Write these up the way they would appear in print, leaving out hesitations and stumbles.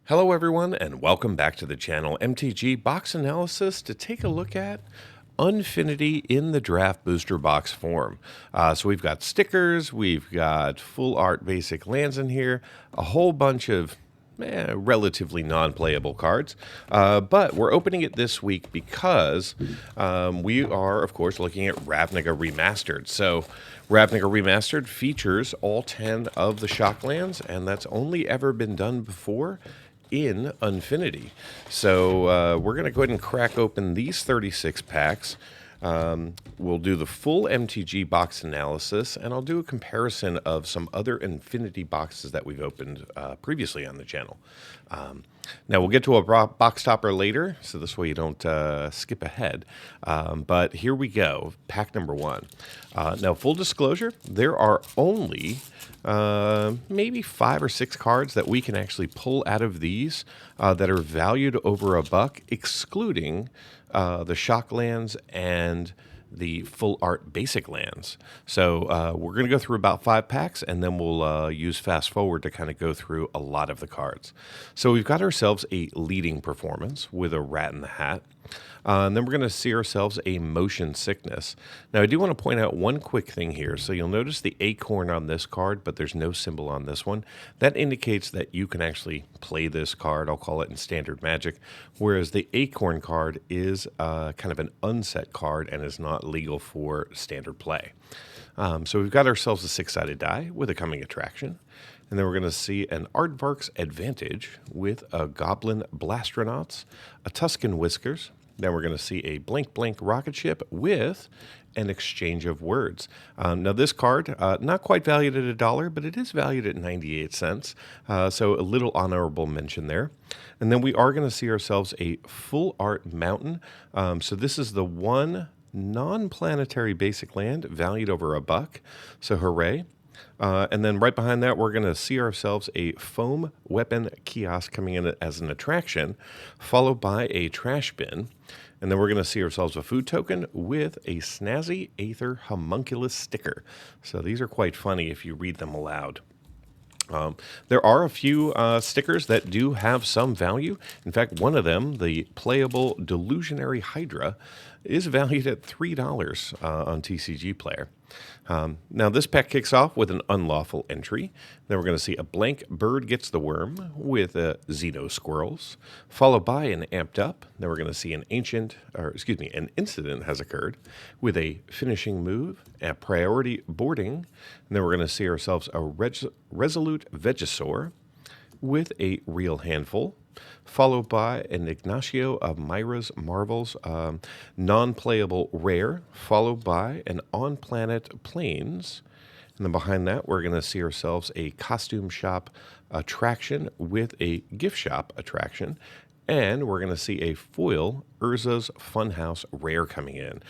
Hello everyone and welcome back to the channel MTG Box Analysis to take a look at Unfinity in the draft booster box form. So we've got stickers, we've got full art basic lands in here, a whole bunch of relatively non-playable cards. But we're opening it this week because we are, of course, looking at Ravnica Remastered. So Ravnica Remastered features all 10 of the shock lands, and that's only ever been done before in Unfinity. So we're going to go ahead and crack open these 36 packs. We'll do the full MTG box analysis, and I'll do a comparison of some other Infinity boxes that we've opened previously on the channel. Now, we'll get to a box topper later, so this way you don't skip ahead. But here we go, pack number one. Now, full disclosure, there are only maybe 5 or 6 cards that we can actually pull out of these that are valued over $1, excluding the shock lands and the full art basic lands. So we're going to go through about 5 packs, and then we'll use fast forward to kind of go through a lot of the cards. So we've got ourselves a leading performance with a rat in the hat. And then we're going to see ourselves a motion sickness. Now, I do want to point out one quick thing here. So you'll notice the acorn on this card, but there's no symbol on this one. That indicates that you can actually play this card. I'll call it in standard Magic, whereas the acorn card is kind of an unset card and is not legal for standard play. So we've got ourselves a 6-sided die with a coming attraction. And then we're going to see an Aardvark's Advantage with a Goblin Blastronauts, a Tuscan Whiskers. Then we're going to see a blank rocket ship with an exchange of words. Now this card, not quite valued at $1, but it is valued at 98 cents. So a little honorable mention there. And then we are going to see ourselves a full art mountain. So this is the one non-planetary basic land valued over $1. So hooray. And then right behind that, we're going to see ourselves a foam weapon kiosk coming in as an attraction, followed by a trash bin. And then we're going to see ourselves a food token with a snazzy Aether homunculus sticker. So these are quite funny if you read them aloud. There are a few stickers that do have some value. In fact, one of them, the playable Delusionary Hydra, is valued at $3 on TCG Player. Now, this pack kicks off with an unlawful entry. Then we're going to see a blank Bird Gets the Worm with Xeno Squirrels, followed by an Amped Up. Then we're going to see an an incident has occurred with a finishing move, a priority boarding. And then we're going to see ourselves a Resolute Vegisaur with a Real Handful, followed by an Ignacio of Myra's Marvels non-playable rare, followed by an On-Planet Plains. And then behind that, we're going to see ourselves a costume shop attraction with a gift shop attraction. And we're going to see a foil Urza's Funhouse rare coming in.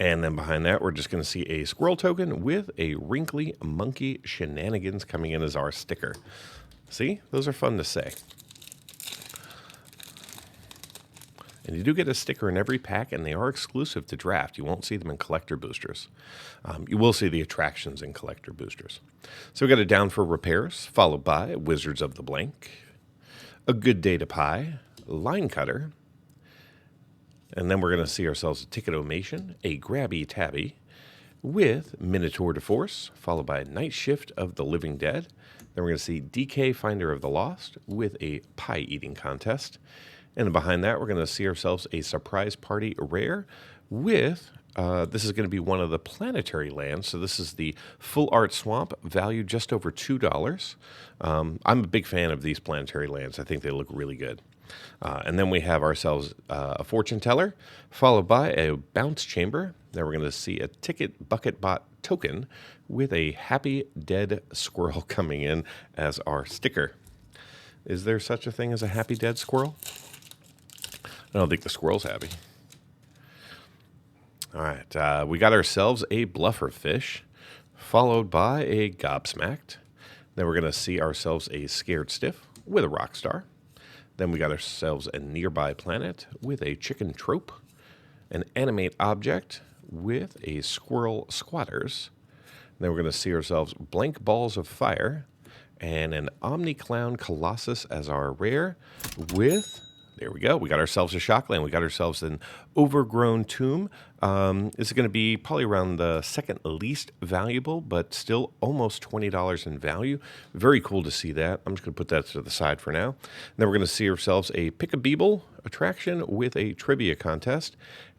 And then behind that, we're just going to see a squirrel token with a Wrinkly Monkey Shenanigans coming in as our sticker. See, those are fun to say. And you do get a sticker in every pack, and they are exclusive to draft. You won't see them in collector boosters. You will see the attractions in collector boosters. So we got a Down for Repairs, followed by Wizards of the Blank, a Good Day to Pie, Line Cutter, and then we're going to see ourselves a Ticket-O-Mation, a Grabby Tabby, with Minotaur to Force, followed by Night Shift of the Living Dead. Then we're going to see DK Finder of the Lost with a Pie Eating Contest. And behind that, we're going to see ourselves a Surprise Party rare with, this is going to be one of the planetary lands. So this is the Full Art Swamp, valued just over $2. I'm a big fan of these planetary lands. I think they look really good. And then we have ourselves a Fortune Teller, followed by a Bounce Chamber. Then we're going to see a Ticket Bucket Bot token with a Happy Dead Squirrel coming in as our sticker. Is there such a thing as a Happy Dead Squirrel? I don't think the squirrel's happy. All right, we got ourselves a Bluffer Fish, followed by a Gobsmacked. Then we're going to see ourselves a Scared Stiff with a Rockstar. Then we got ourselves a Nearby Planet with a Chicken Trope, an Animate Object with a Squirrel Squatters. Then we're going to see ourselves Blank Balls of Fire, and an Omni Clown Colossus as our rare with, there we go, we got ourselves a Shockland. We got ourselves an Overgrown Tomb. This is going to be probably around the second least valuable, but still almost $20 in value. Very cool to see that. I'm just going to put that to the side for now. And then we're going to see ourselves a Pick-a-Beeble attraction with a trivia contest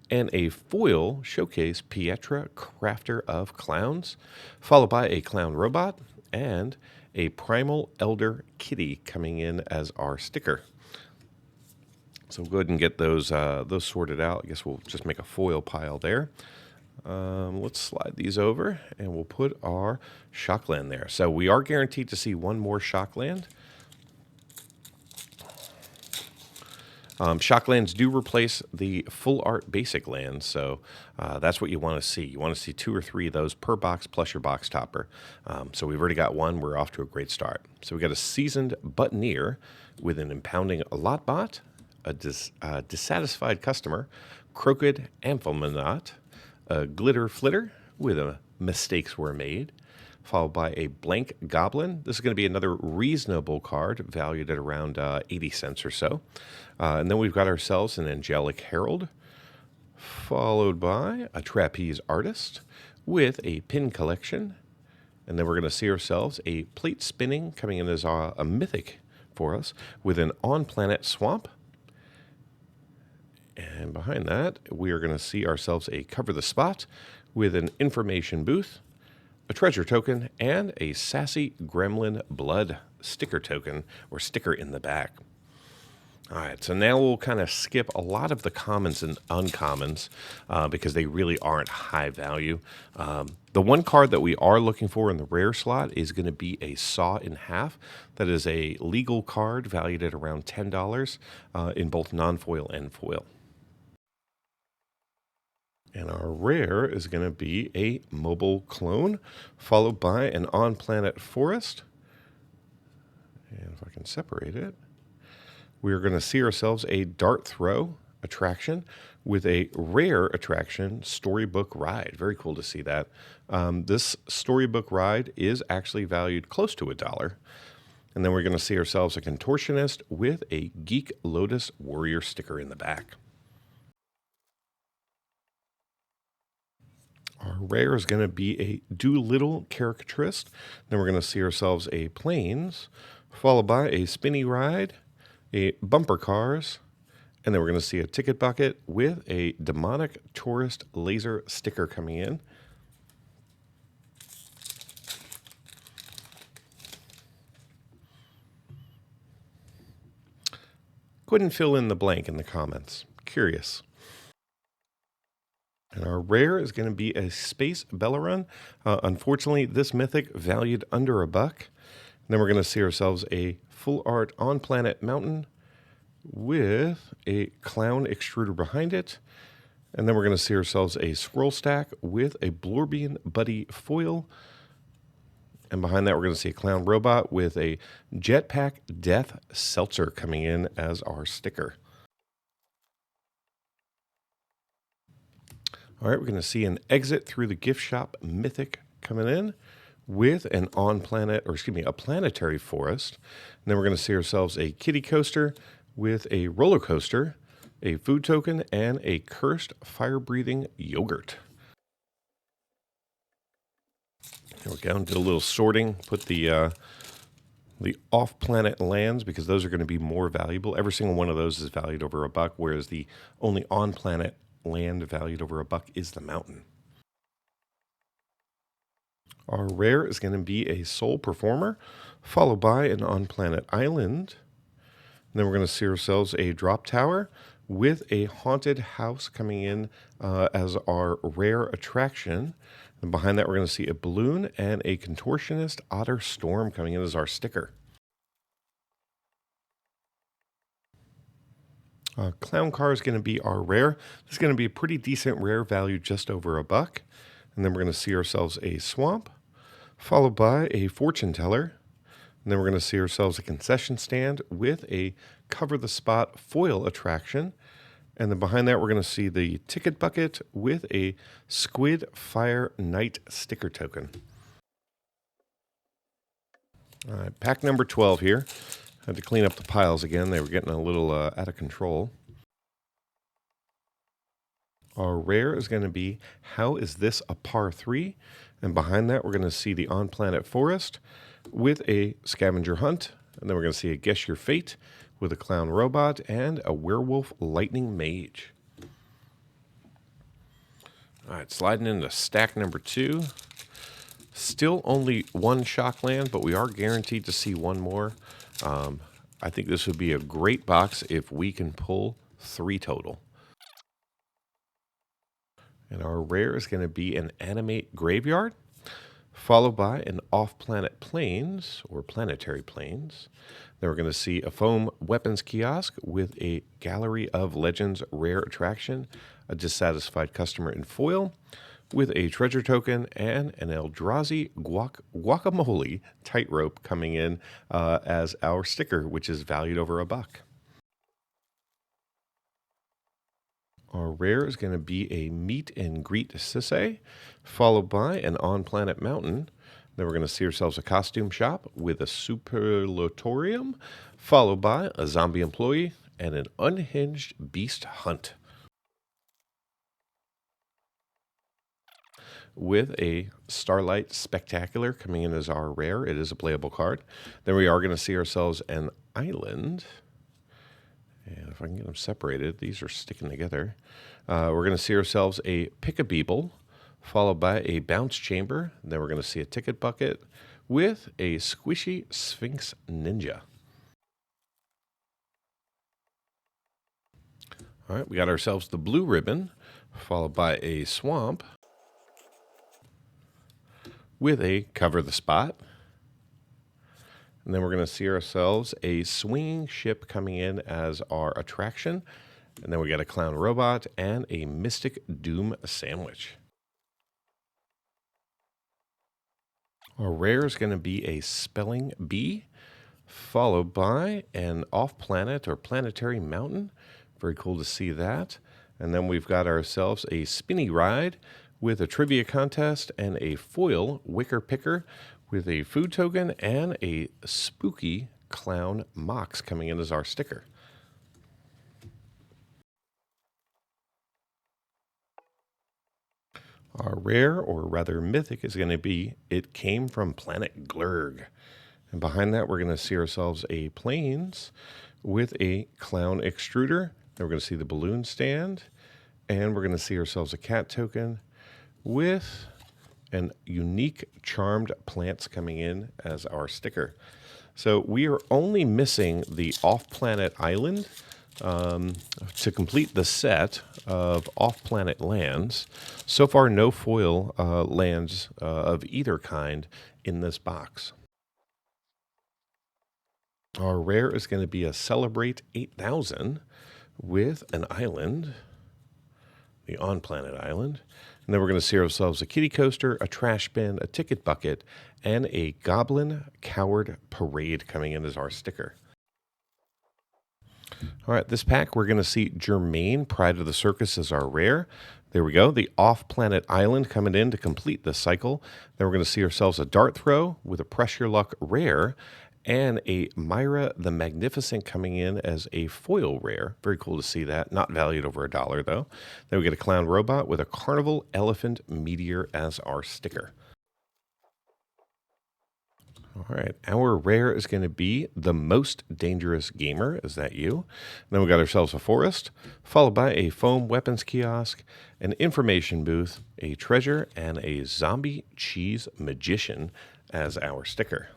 and a foil showcase Pietra Crafter of Clowns, followed by a Clown Robot and a Primal Elder Kitty coming in as our sticker. So we'll go ahead and get those sorted out. I guess we'll just make a foil pile there. Let's slide these over, and we'll put our Shockland there. So we are guaranteed to see one more Shockland. Shocklands do replace the full art basic lands, so that's what you want to see. You want to see 2 or 3 of those per box plus your box topper. So we've already got one. We're off to a great start. So we got a Seasoned Buttoneer with an Impounding Lot Bot, a Dissatisfied Customer, Crooked Amphimanot, a Glitter Flitter with a Mistakes Were Made, followed by a Blank Goblin. This is going to be another reasonable card, valued at around 80 cents or so. And then we've got ourselves an Angelic Herald, followed by a Trapeze Artist with a Pin Collection. And then we're going to see ourselves a Plate Spinning coming in as a Mythic for us with an On-Planet Swamp. And behind that, we are going to see ourselves a Cover the Spot with an Information Booth, a Treasure Token, and a Sassy Gremlin Blood sticker token, or sticker in the back. All right, so now we'll kind of skip a lot of the commons and uncommons because they really aren't high value. The one card that we are looking for in the rare slot is going to be a Saw in Half. That is a legal card valued at around $10 in both non-foil and foil. And our rare is going to be a Mobile Clone, followed by an On-Planet Forest. And if I can separate it, we're going to see ourselves a Dart Throw attraction with a rare attraction, Storybook Ride. Very cool to see that. This Storybook Ride is actually valued close to $1. And then we're going to see ourselves a Contortionist with a Geek Lotus Warrior sticker in the back. Our rare is going to be a Doolittle Caricaturist. Then we're going to see ourselves a Planes, followed by a Spinny Ride, a Bumper Cars, and then we're going to see a Ticket Bucket with a Demonic Tourist Laser sticker coming in. Go ahead and fill in the blank in the comments. Curious. And our rare is going to be a Space Bellerin. Unfortunately, this mythic valued under $1. And then we're going to see ourselves a full art On-Planet Mountain with a Clown Extruder behind it. And then we're going to see ourselves a Scroll Stack with a Blorbian Buddy foil. And behind that, we're going to see a Clown Robot with a Jetpack Death Seltzer coming in as our sticker. All right, we're going to see an Exit Through the Gift Shop Mythic coming in with an a Planetary Forest. And then we're going to see ourselves a Kitty Coaster with a Roller Coaster, a Food Token, and a Cursed Fire-Breathing Yogurt. There we go. Did a little sorting. Put the off-planet lands because those are going to be more valuable. Every single one of those is valued over $1, whereas the only on-planet land valued over $1 is the mountain. Our rare is going to be a Soul Performer, followed by an On-Planet Island. And then we're going to see ourselves a Drop Tower with a Haunted House coming in as our rare attraction. And behind that, we're going to see a Balloon and a Contortionist Otter Storm coming in as our sticker. Clown Car is going to be our rare. This is going to be a pretty decent rare, value just over $1. And then we're going to see ourselves a Swamp, followed by a Fortune Teller. And then we're going to see ourselves a Concession Stand with a Cover the Spot foil attraction. And then behind that, we're going to see the Ticket Bucket with a Squid Fire Night sticker token. All right, pack number 12 here. Had to clean up the piles again. They were getting a little out of control. Our rare is going to be How Is This a Par 3? And behind that, we're going to see the On Planet Forest with a Scavenger Hunt. And then we're going to see a Guess Your Fate with a Clown Robot and a Werewolf Lightning Mage. All right, sliding into stack number 2. Still only one shock land, but we are guaranteed to see one more. I think this would be a great box if we can pull 3 total. And our rare is going to be an Animate Graveyard, followed by an Off-Planet Plains, or Planetary Plains. Then we're going to see a Foam Weapons Kiosk with a Gallery of Legends Rare Attraction, a Dissatisfied Customer in Foil, with a Treasure Token, and an Eldrazi Guacamole Tightrope coming in as our sticker, which is valued over $1. Our rare is going to be a Meet and Greet Sisay, followed by an On Planet Mountain. Then we're going to see ourselves a Costume Shop with a Superlatorium, followed by a Zombie Employee and an Unhinged Beast Hunt. With a Starlight Spectacular coming in as our rare. It is a playable card. Then we are going to see ourselves an Island. And if I can get them separated, these are sticking together. We're going to see ourselves a Pick-a-Beeble, followed by a Bounce Chamber. Then we're going to see a Ticket Bucket with a Squishy Sphinx Ninja. All right, we got ourselves the Blue Ribbon, followed by a Swamp with a Cover the Spot. And then we're going to see ourselves a Swinging Ship coming in as our attraction. And then we got a Clown Robot and a Mystic Doom Sandwich. Our rare is going to be a Spelling Bee, followed by an Off-Planet or Planetary Mountain. Very cool to see that. And then we've got ourselves a Spinny Ride with a Trivia Contest and a Foil Wicker Picker with a Food Token and a Spooky Clown Mox coming in as our sticker. Our rare, or rather mythic, is going to be It Came from Planet Glurg. And behind that, we're going to see ourselves a Plains with a Clown Extruder. Then we're going to see the Balloon Stand. And we're going to see ourselves a Cat Token with an unique Charmed Plants coming in as our sticker. So we are only missing the Off-Planet Island to complete the set of Off-Planet lands. So far, no foil lands of either kind in this box. Our rare is going to be a Celebrate 8000 with an island, the On-Planet Island. And then we're going to see ourselves a Kitty Coaster, a Trash Bin, a Ticket Bucket, and a Goblin Coward Parade coming in as our sticker. All right, this pack, we're going to see Germain, Pride of the Circus, as our rare. There we go, the Off-Planet Island coming in to complete the cycle. Then we're going to see ourselves a Dart Throw with a Press Your Luck rare, and a Myra the Magnificent coming in as a foil rare. Very cool to see that. Not valued over $1, though. Then we get a Clown Robot with a Carnival Elephant Meteor as our sticker. All right, our rare is going to be The Most Dangerous Gamer. Is that you? Then we got ourselves a Forest, followed by a Foam Weapons Kiosk, an Information Booth, a Treasure, and a Zombie Cheese Magician as our sticker.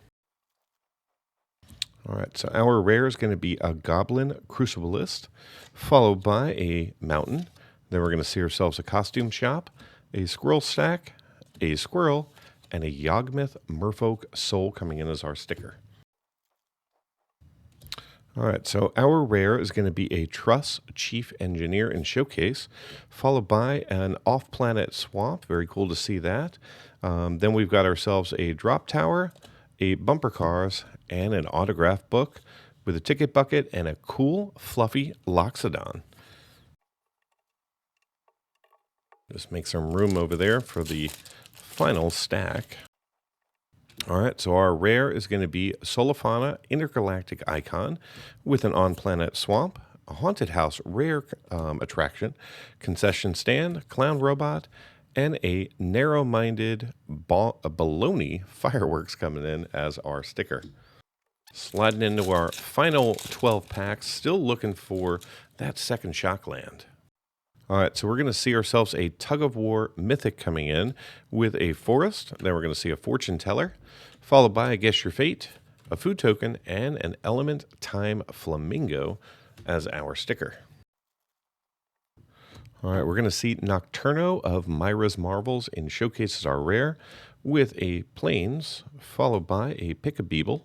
All right, so our rare is going to be a Goblin Cruciblist, followed by a Mountain. Then we're going to see ourselves a Costume Shop, a Squirrel Stack, a Squirrel, and a Yawgmoth Merfolk Soul coming in as our sticker. All right, so our rare is going to be a Truss Chief Engineer in Showcase, followed by an Off-Planet Swamp. Very cool to see that. Then we've got ourselves a Drop Tower, a Bumper Cars, and an Autograph Book with a Ticket Bucket and a cool, fluffy Loxodon. Just make some room over there for the final stack. All right, so our rare is going to be Solifana Intergalactic Icon with an on-planet swamp, a haunted house rare attraction, concession stand, clown robot, and a narrow-minded a baloney fireworks coming in as our sticker. Sliding into our final 12 packs, still looking for that second Shockland. All right, so we're going to see ourselves a Tug of War Mythic coming in with a Forest. Then we're going to see a Fortune Teller, followed by a Guess Your Fate, a Food Token, and an Element Time Flamingo as our sticker. All right, we're going to see Nocturno of Myra's Marvels in Showcases Are Rare with a Plains, followed by a Pick-a-Beeble.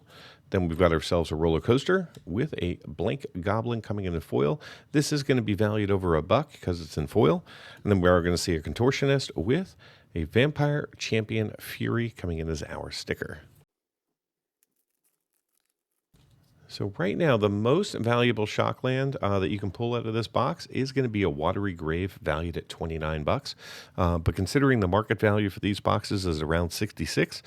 Then we've got ourselves a Roller Coaster with a Blank Goblin coming in foil. This is going to be valued over $1 because it's in foil. And then we are going to see a Contortionist with a Vampire Champion Fury coming in as our sticker. So right now, the most valuable Shockland that you can pull out of this box is going to be a Watery Grave valued at $29. But considering the market value for these boxes is around $66,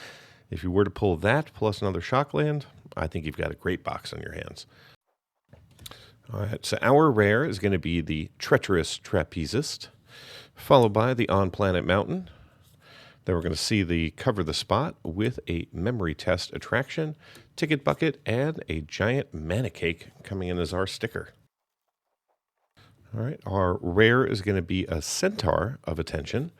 if you were to pull that plus another Shockland, I think you've got a great box on your hands. All right, so our rare is going to be the Treacherous Trapezist, followed by the On-Planet Mountain. Then we're going to see the Cover the Spot with a Memory Test attraction, Ticket Bucket, and a Giant Manna Cake coming in as our sticker. All right, our rare is going to be a Centaur of Attention,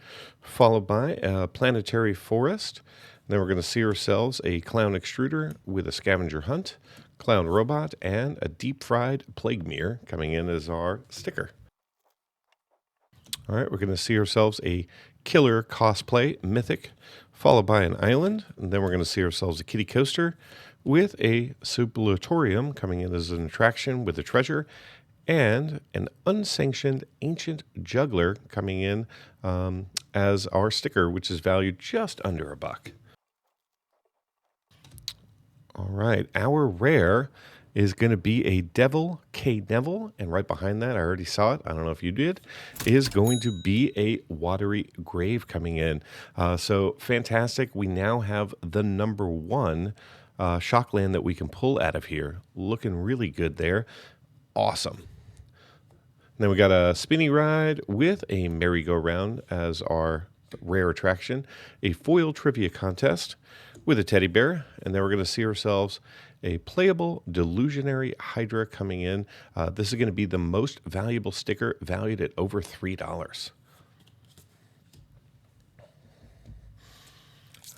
followed by a Planetary Forest. Then we're going to see ourselves a Clown Extruder with a Scavenger Hunt, Clown Robot, and a Deep Fried Plague Mirror coming in as our sticker. All right, we're going to see ourselves a Killer Cosplay Mythic, followed by an Island. And then we're going to see ourselves a Kitty Coaster with a Sublatorium coming in as an attraction with a treasure, and an Unsanctioned Ancient Juggler coming in as our sticker, which is valued just under $1. All right, our rare is going to be a Devil K. Neville, and right behind that, I already saw it, I don't know if you did, is going to be a Watery Grave coming in. So fantastic, we now have the number one Shockland that we can pull out of here. Looking really good there. Awesome. Then we got a Spinny Ride with a Merry-Go-Round as our rare attraction, a Foil Trivia Contest with a teddy bear, and then we're going to see ourselves a Playable Delusionary Hydra coming in. This is going to be the most valuable sticker, valued at over $3.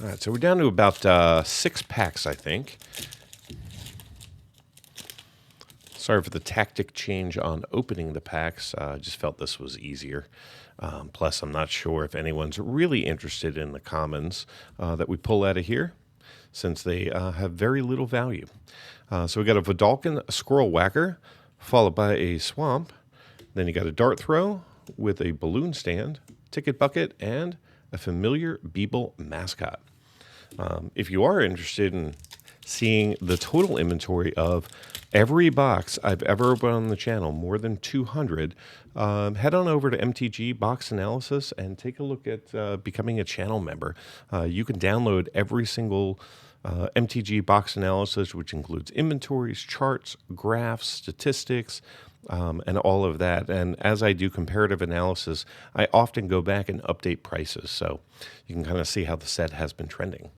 All right, so we're down to about 6 packs, I think. Sorry for the tactic change on opening the packs. I just felt this was easier. Plus, I'm not sure if anyone's really interested in the commons that we pull out of here, since they have very little value. So we got a Vidalcan Squirrel Whacker, followed by a Swamp. Then you got a Dart Throw with a Balloon Stand, Ticket Bucket, and a Familiar Beeble Mascot. If you are interested in seeing the total inventory of every box I've ever opened on the channel, more than 200, head on over to MTG Box Analysis and take a look at becoming a channel member. You can download every single MTG Box Analysis, which includes inventories, charts, graphs, statistics, and all of that. And as I do comparative analysis, I often go back and update prices, so you can kind of see how the set has been trending.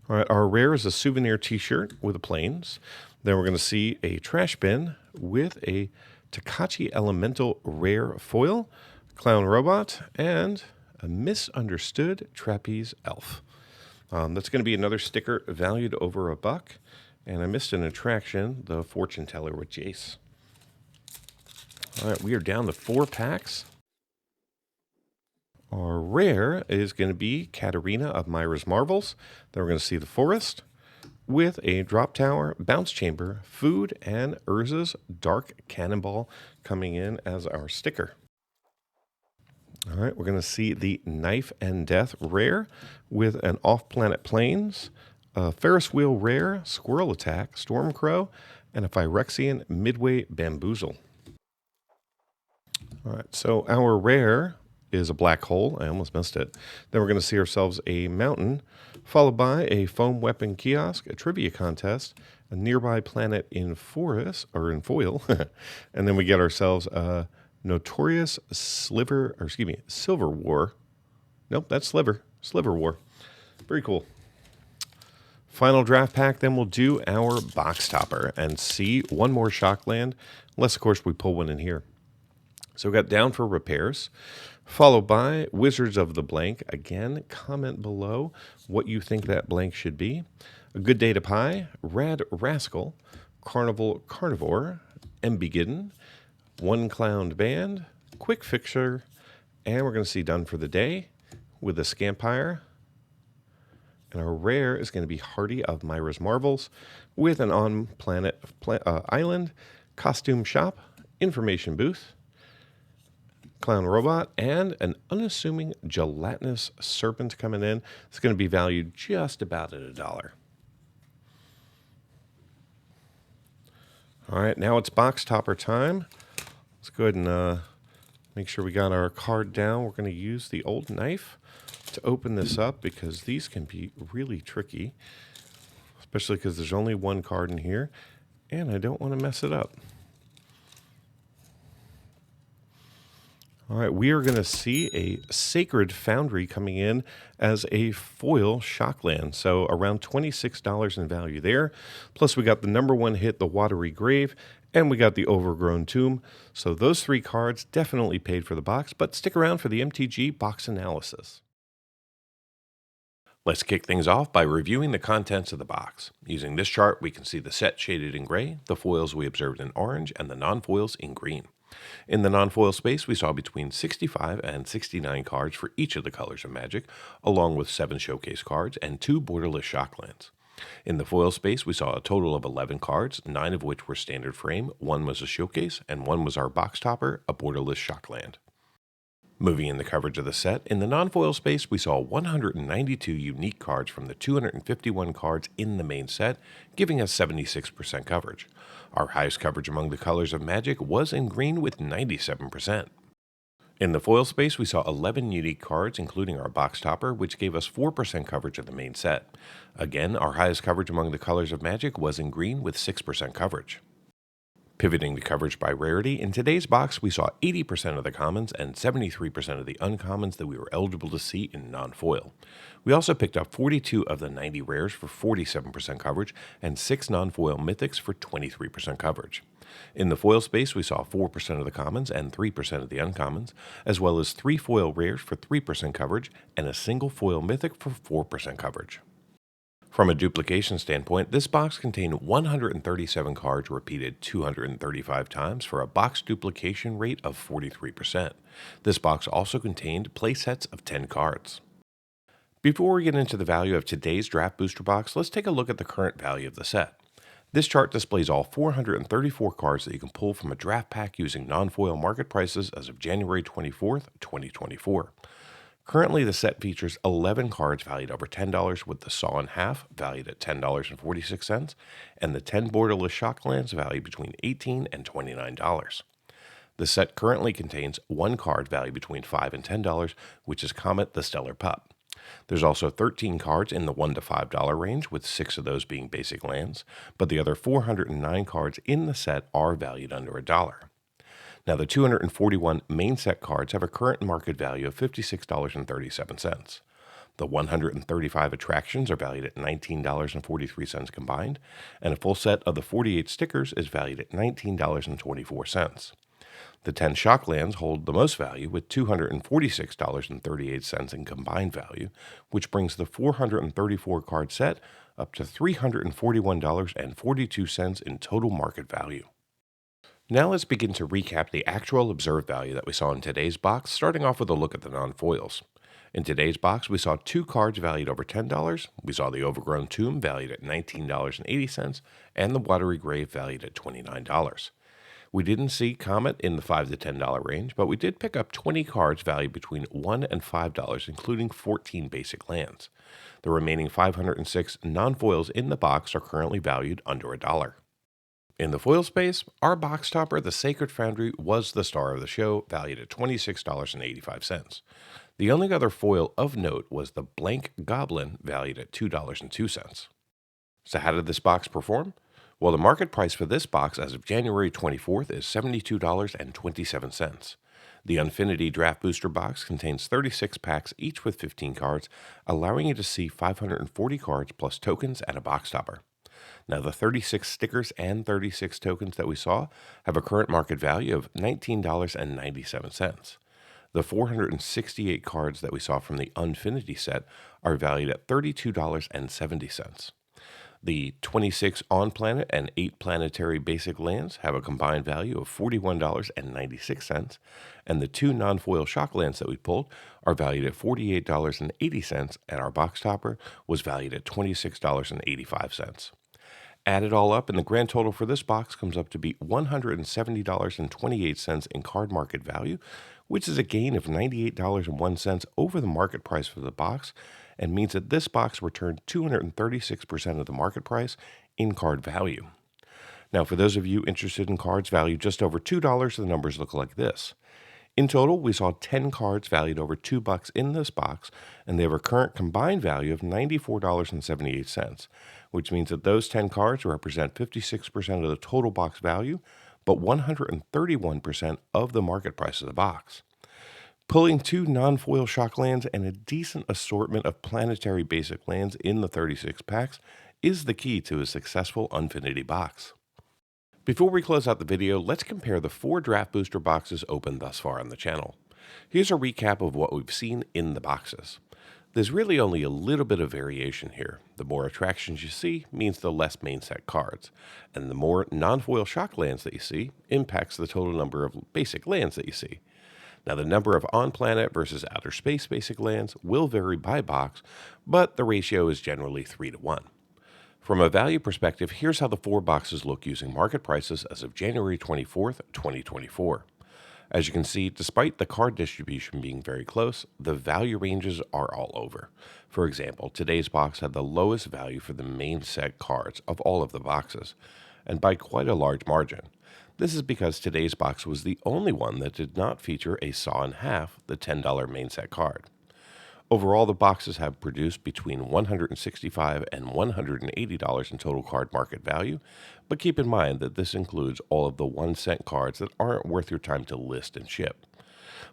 All right, our rare is a Souvenir T-shirt with a Plains. Then we're going to see a Trash Bin with a Takachi Elemental Rare Foil, Clown Robot, and a Misunderstood Trapeze Elf. That's going to be another sticker valued over $1. And I missed an attraction, the Fortune Teller with Jace. All right, we are down to 4 packs. Our rare is going to be Katarina of Myra's Marvels. Then we're going to see the Forest with a Drop Tower, Bounce Chamber, Food, and Urza's Dark Cannonball coming in as our sticker. All right, we're going to see the Knife and Death rare with an Off-Planet Plains, a Ferris Wheel rare, Squirrel Attack, Storm Crow, and a Phyrexian Midway Bamboozle. All right, so our rare is a black hole. I almost missed it. Then we're going to see ourselves a mountain, followed by a foam weapon kiosk, a trivia contest, a nearby planet in forest or in foil, and then we get ourselves a notorious silver war. Nope, that's sliver war. Very cool. Final draft pack, then we'll do our box topper and see one more shock land, unless of course we pull one in here. So we got Down for Repairs, followed by Wizards of the Blank. Again, comment below what you think that blank should be. A Good Day to Pie, Rad Rascal, Carnival Carnivore, Embigidden, One Clowned Band, Quick Fixer, and we're going to see Done for the Day with a Scampire. And our rare is going to be Hardy of Myra's Marvels with an on-planet island, costume shop, information booth, clown robot, and an unassuming gelatinous serpent coming in. It's going to be valued just about at $1. All right, now it's box topper time. Let's go ahead and make sure we got our card down. We're going to use the old knife to open this up because these can be really tricky, especially because there's only one card in here, and I don't want to mess it up. All right, we are going to see a Sacred Foundry coming in as a foil shockland, so around $26 in value there. Plus, we got the number one hit, the Watery Grave, and we got the Overgrown Tomb. So those three cards definitely paid for the box, but stick around for the MTG box analysis. Let's kick things off by reviewing the contents of the box. Using this chart, we can see the set shaded in gray, the foils we observed in orange, and the non-foils in green. In the non-foil space, we saw between 65 and 69 cards for each of the colors of Magic, along with 7 showcase cards and 2 borderless shocklands. In the foil space, we saw a total of 11 cards, 9 of which were standard frame, 1 was a showcase, and 1 was our box topper, a borderless shockland. Moving in the coverage of the set, in the non-foil space, we saw 192 unique cards from the 251 cards in the main set, giving us 76% coverage. Our highest coverage among the colors of Magic was in green with 97%. In the foil space, we saw 11 unique cards, including our box topper, which gave us 4% coverage of the main set. Again, our highest coverage among the colors of Magic was in green with 6% coverage. Pivoting to coverage by rarity, in today's box we saw 80% of the commons and 73% of the uncommons that we were eligible to see in non-foil. We also picked up 42 of the 90 rares for 47% coverage and 6 non-foil mythics for 23% coverage. In the foil space, we saw 4% of the commons and 3% of the uncommons, as well as 3 foil rares for 3% coverage and a single foil mythic for 4% coverage. From a duplication standpoint, this box contained 137 cards repeated 235 times for a box duplication rate of 43%. This box also contained playsets of 10 cards. Before we get into the value of today's draft booster box, let's take a look at the current value of the set. This chart displays all 434 cards that you can pull from a draft pack using non-foil market prices as of January 24th, 2024. Currently, the set features 11 cards valued over $10 with the Saw in Half valued at $10.46 and the 10 borderless shocklands valued between $18 and $29. The set currently contains 1 card valued between $5 and $10, which is Comet the Stellar Pup. There's also 13 cards in the $1 to $5 range, with 6 of those being basic lands, but the other 409 cards in the set are valued under $1. Now, the 241 main set cards have a current market value of $56.37. The 135 attractions are valued at $19.43 combined, and a full set of the 48 stickers is valued at $19.24. The 10 shocklands hold the most value with $246.38 in combined value, which brings the 434 card set up to $341.42 in total market value. Now let's begin to recap the actual observed value that we saw in today's box, starting off with a look at the non-foils. In today's box, we saw 2 cards valued over $10. We saw the Overgrown Tomb valued at $19.80 and the Watery Grave valued at $29. We didn't see Comet in the $5 to $10 range, but we did pick up 20 cards valued between $1 and $5, including 14 basic lands. The remaining 506 non-foils in the box are currently valued under $1. In the foil space, our box topper, the Sacred Foundry, was the star of the show, valued at $26.85. The only other foil of note was the Blank Goblin, valued at $2.02. So how did this box perform? Well, the market price for this box as of January 24th is $72.27. The Unfinity Draft Booster Box contains 36 packs, each with 15 cards, allowing you to see 540 cards plus tokens and a box topper. Now, the 36 stickers and 36 tokens that we saw have a current market value of $19.97. The 468 cards that we saw from the Unfinity set are valued at $32.70. The 26 on-planet and 8 planetary basic lands have a combined value of $41.96, and the 2 non-foil shock lands that we pulled are valued at $48.80, and our box topper was valued at $26.85. Add it all up, and the grand total for this box comes up to be $170.28 in card market value, which is a gain of $98.01 over the market price for the box, and means that this box returned 236% of the market price in card value. Now, for those of you interested in cards valued just over $2, the numbers look like this. In total, we saw 10 cards valued over $2 in this box, and they have a current combined value of $94.78, which means that those 10 cards represent 56% of the total box value, but 131% of the market price of the box. Pulling 2 non-foil shock lands and a decent assortment of planetary basic lands in the 36 packs is the key to a successful Unfinity box. Before we close out the video, let's compare the 4 draft booster boxes opened thus far on the channel. Here's a recap of what we've seen in the boxes. There's really only a little bit of variation here. The more attractions you see means the less main set cards, and the more non-foil shock lands that you see impacts the total number of basic lands that you see. Now, the number of on-planet versus outer space basic lands will vary by box, but the ratio is generally 3 to 1. From a value perspective, here's how the 4 boxes look using market prices as of January 24th, 2024. As you can see, despite the card distribution being very close, the value ranges are all over. For example, today's box had the lowest value for the main set cards of all of the boxes, and by quite a large margin. This is because today's box was the only one that did not feature a Saw in Half, the $10 main set card. Overall, the boxes have produced between $165 and $180 in total card market value, but keep in mind that this includes all of the 1-cent cards that aren't worth your time to list and ship.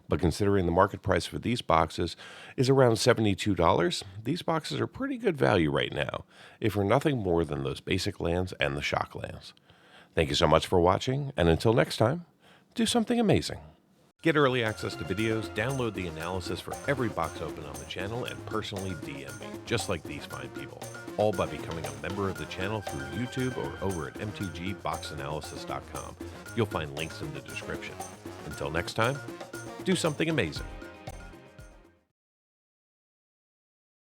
But considering the market price for these boxes is around $72, these boxes are pretty good value right now, if for nothing more than those basic lands and the shock lands. Thank you so much for watching, and until next time, do something amazing. Get early access to videos, download the analysis for every box open on the channel, and personally DM me, just like these fine people, all by becoming a member of the channel through YouTube or over at mtgboxanalysis.com. You'll find links in the description. Until next time, do something amazing.